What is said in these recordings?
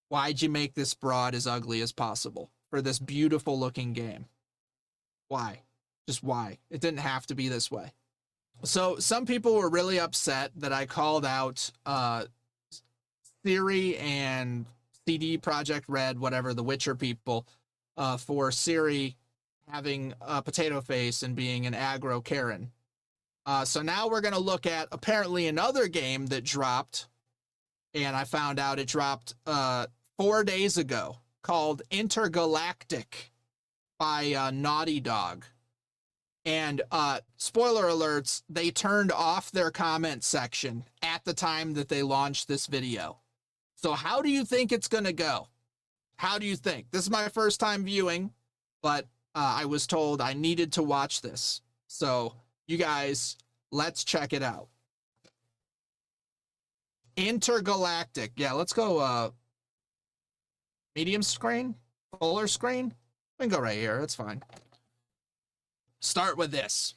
Why'd you make this broad as ugly as possible for this beautiful looking game? Why? Just why? It didn't have to be this way. So some people were really upset that I called out Siri and CD Project Red, whatever, the Witcher people, for Siri having a potato face and being an aggro Karen. So now we're going to look at apparently another game that dropped, and I found out it dropped 4 days ago, called Intergalactic by Naughty Dog. And spoiler alerts, they turned off their comment section at the time that they launched this video. So how do you think it's going to go? How do you think? This is my first time viewing, but I was told I needed to watch this. So you guys, let's check it out. Intergalactic. Yeah, let's go medium screen, fuller screen. We can go right here. That's fine. Start with this.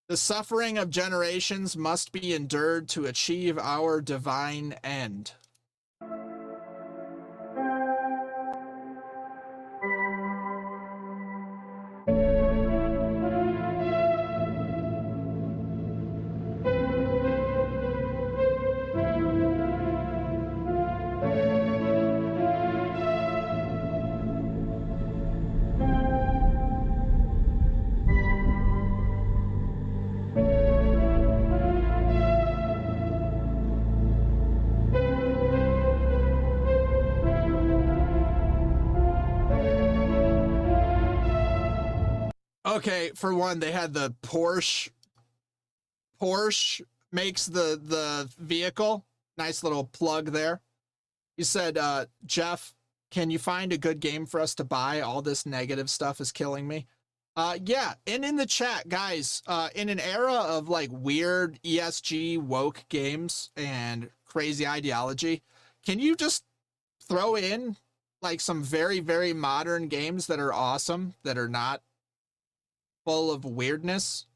The suffering of generations must be endured to achieve our divine end. Okay, for one, they had the Porsche. Porsche makes the vehicle. Nice little plug there. You said, Jeff, can you find a good game for us to buy? All this negative stuff is killing me. Yeah, and in the chat, guys, in an era of like weird ESG woke games and crazy ideology, can you just throw in like some very, very modern games that are awesome, that are not full of weirdness?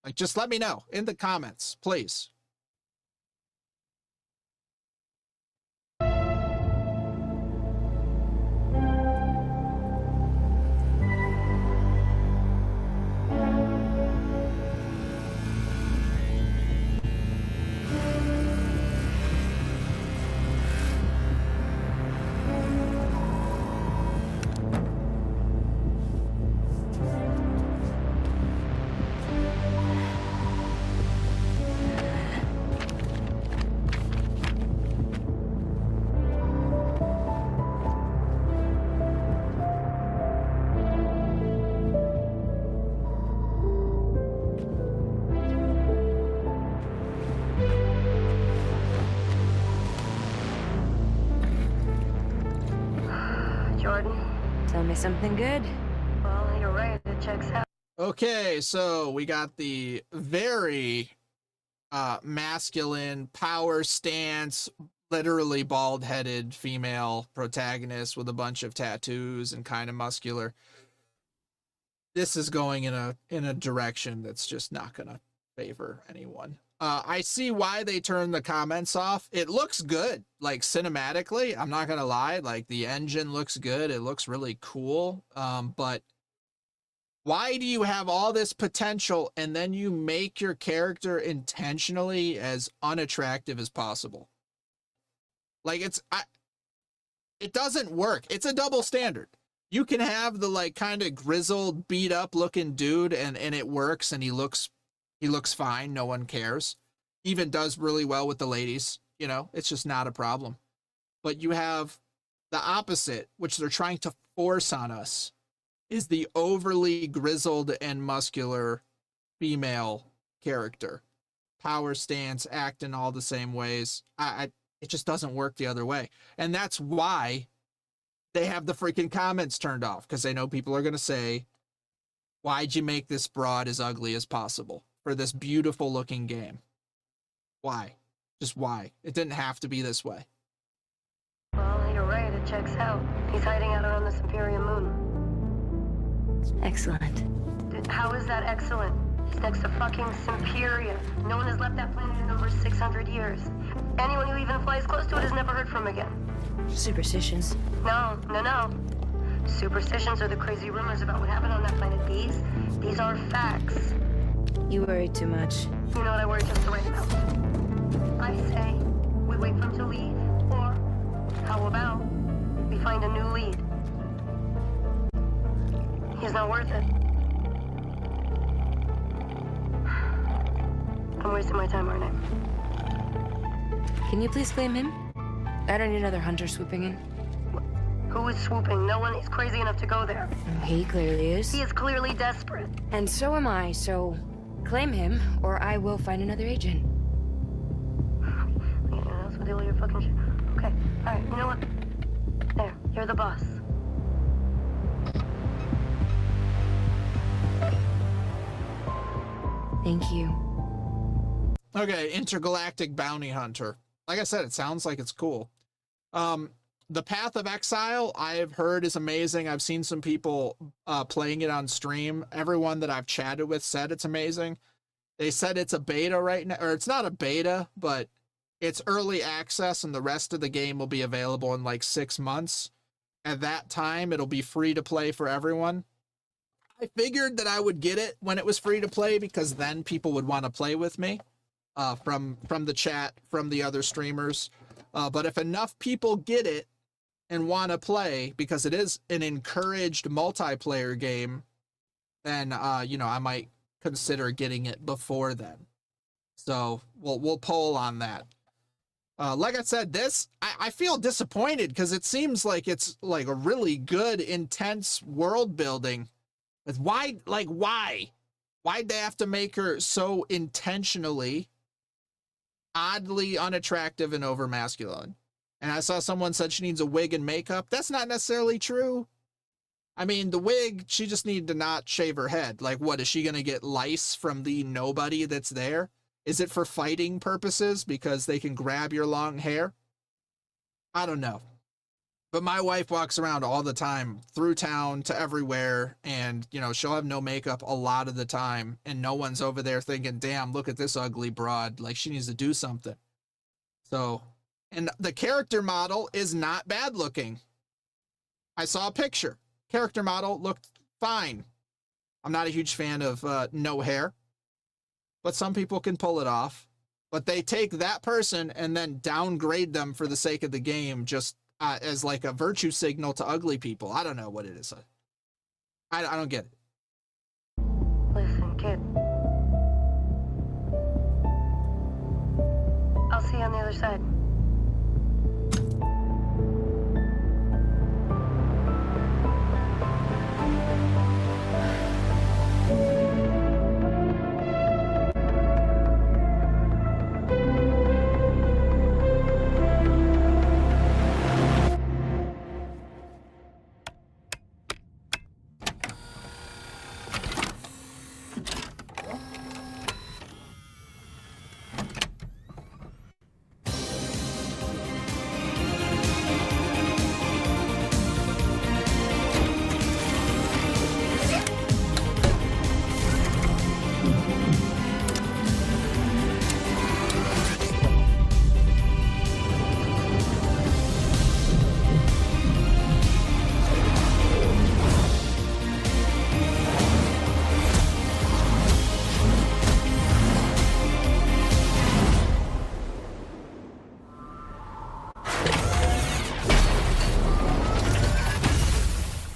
Like, just let me know in the comments, please. Something good? Well, you're right. It checks out. Okay, so we got the very masculine power stance, literally bald-headed female protagonist with a bunch of tattoos and kind of muscular. This is going in a direction that's just not gonna favor anyone. I see why they turned the comments off. It looks good, like cinematically. I'm not gonna lie, like the engine looks good. It looks really cool. But why do you have all this potential and then you make your character intentionally as unattractive as possible? Like it doesn't work. It's a double standard. You can have the like kind of grizzled, beat up looking dude and it works and he looks fine. No one cares. Even does really well with the ladies. You know, it's just not a problem. But you have the opposite, which they're trying to force on us, is the overly grizzled and muscular female character. Power stance, acting all the same ways. It just doesn't work the other way. And that's why they have the freaking comments turned off, because they know people are going to say, why'd you make this broad as ugly as possible for this beautiful looking game? Why? Just why? It didn't have to be this way. Well, you're right, it checks out. He's hiding out around this Imperium moon. Excellent. Dude, how is that excellent? He's next to fucking Simperia. No one has left that planet in over 600 years. Anyone who even flies close to it is never heard from again. Superstitions. No. Superstitions are the crazy rumors about what happened on that planet. These are facts. You worry too much. You know what I worry just the right amount. I say we wait for him to leave, or how about we find a new lead? He's not worth it. I'm wasting my time, aren't I? Can you please claim him? I don't need another hunter swooping in. Who is swooping? No one is crazy enough to go there. He clearly is. He is clearly desperate. And so am I, so claim him, or I will find another agent. Anyone else will deal with your fucking shit. Okay, alright, you know what? There, you're the boss. Thank you. Okay, Intergalactic Bounty Hunter. Like I said, it sounds like it's cool. The Path of Exile, I've heard is amazing. I've seen some people playing it on stream. Everyone that I've chatted with said it's amazing. They said it's a beta right now, or it's not a beta, but it's early access, and the rest of the game will be available in like 6 months. At that time, it'll be free to play for everyone. I figured that I would get it when it was free to play, because then people would want to play with me from the chat, from the other streamers. But if enough people get it and want to play, because it is an encouraged multiplayer game, then I might consider getting it before then. So we'll poll on that. Like I said, I feel disappointed, because it seems like it's like a really good, intense world building. But why'd they have to make her so intentionally oddly unattractive and over masculine? And I saw someone said she needs a wig and makeup. That's not necessarily true. I mean, the wig, she just needed to not shave her head. Like, what, is she going to get lice from the nobody that's there? Is it for fighting purposes because they can grab your long hair? I don't know. But my wife walks around all the time, through town to everywhere, and, she'll have no makeup a lot of the time, and no one's over there thinking, damn, look at this ugly broad. Like, she needs to do something. So, and the character model is not bad looking. I saw a picture. Character model looked fine. I'm not a huge fan of no hair, but some people can pull it off. But they take that person and then downgrade them for the sake of the game, just as like a virtue signal to ugly people. I don't know what it is. I don't get it. Listen, kid. I'll see you on the other side.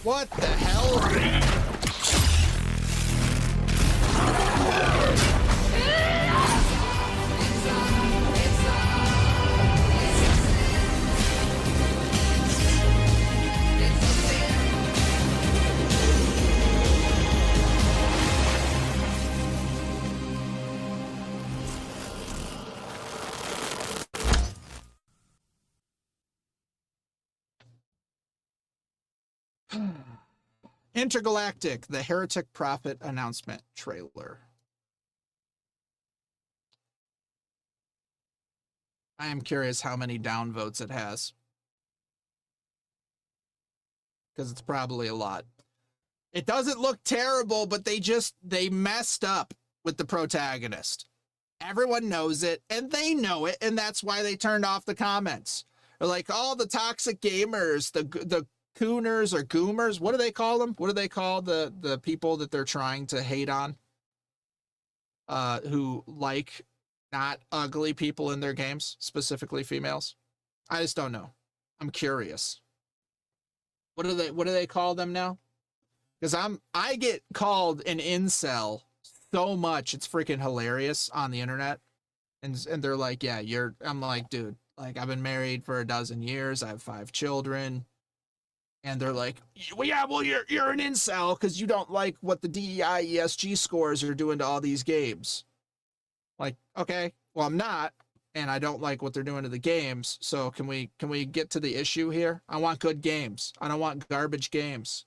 What the hell? Intergalactic, the Heretic Prophet announcement trailer. I am curious how many downvotes it has. Because it's probably a lot. It doesn't look terrible, but they messed up with the protagonist. Everyone knows it, and they know it, and that's why they turned off the comments. They're like, all the toxic gamers, the cooners or goomers, what do they call them? What do they call the people that they're trying to hate on? Who like not ugly people in their games, specifically females? I just don't know. I'm curious. What do they call them now? Because I get called an incel so much, it's freaking hilarious on the internet. And they're like, yeah, I'm like, dude, like, I've been married for 12 years, I have 5 children. And they're like, well, yeah, well, you're an incel because you don't like what the DEI ESG scores are doing to all these games. Like, okay, well, I'm not, and I don't like what they're doing to the games. So can we get to the issue here? I want good games. I don't want garbage games.